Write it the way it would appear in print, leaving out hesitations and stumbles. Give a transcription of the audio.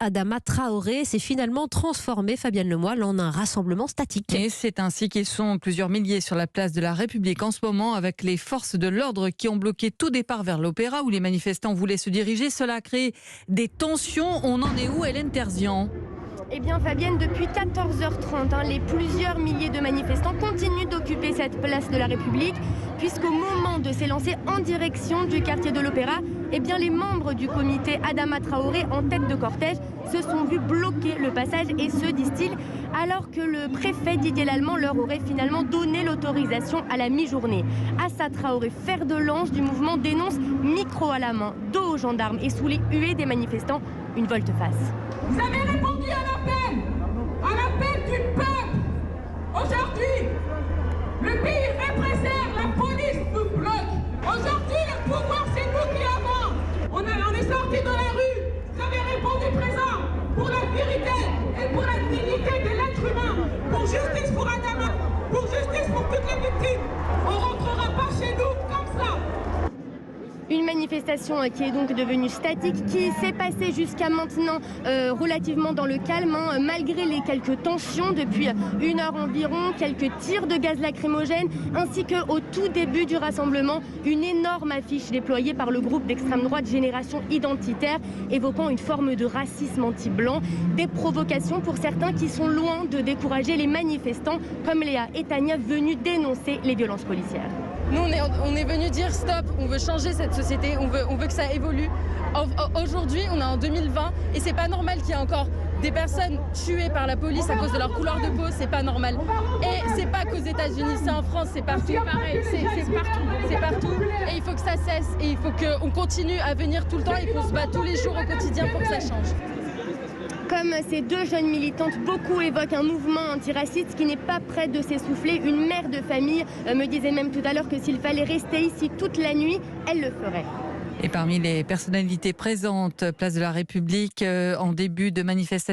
Adama Traoré s'est finalement transformé, Fabienne Lemoyle, en un rassemblement statique. Et c'est ainsi qu'ils sont plusieurs milliers sur la place de la République en ce moment, avec les forces de l'ordre qui ont bloqué tout départ vers l'Opéra où les manifestants voulaient se diriger. Cela a créé des tensions. On en est où, Hélène Terzian ? Eh bien Fabienne, depuis 14h30, les plusieurs milliers de manifestants continuent d'occuper cette place de la République, puisqu'au moment de s'élancer en direction du quartier de l'Opéra, eh bien les membres du comité Adama Traoré en tête de cortège se sont vus bloquer le passage, et ce, disent-ils, alors que le préfet Didier Lallement leur aurait finalement donné l'autorisation à la mi-journée. Assa Traoré, fer de lance du mouvement, dénonce micro à la main, dos aux gendarmes et sous les huées des manifestants, une volte-face. Vous avez répondu à l'appel du peuple. Aujourd'hui, le pays répresseur, la police nous bloque. Aujourd'hui, le pouvoir, c'est nous qui l'avons. On est sortis de la rue. Vous avez répondu présent pour la vérité et pour la dignité de l'être humain. Pour justice pour Adama, pour justice pour toutes les victimes. On ne rentrera pas chez nous comme ça. Une manifestation qui est donc devenue statique, qui s'est passée jusqu'à maintenant relativement dans le calme, malgré les quelques tensions depuis 1 heure environ, quelques tirs de gaz lacrymogène, ainsi qu'au tout début du rassemblement, une énorme affiche déployée par le groupe d'extrême droite Génération Identitaire, évoquant une forme de racisme anti-blanc, des provocations pour certains qui sont loin de décourager les manifestants, comme Léa et Tania, venus dénoncer les violences policières. Nous, on est venu dire stop, on veut changer cette société, on veut que ça évolue. Aujourd'hui, on est en 2020 et c'est pas normal qu'il y ait encore des personnes tuées par la police à cause de leur couleur de peau, c'est pas normal. Et c'est pas qu'aux États-Unis, c'est en France, c'est partout pareil, c'est partout. Et il faut que ça cesse et il faut qu'on continue à venir tout le temps et qu'on se bat tous les jours au quotidien pour que ça change. Comme ces deux jeunes militantes, beaucoup évoquent un mouvement antiraciste qui n'est pas prêt de s'essouffler. Une mère de famille me disait même tout à l'heure que s'il fallait rester ici toute la nuit, elle le ferait. Et parmi les personnalités présentes, place de la République, en début de manifestation,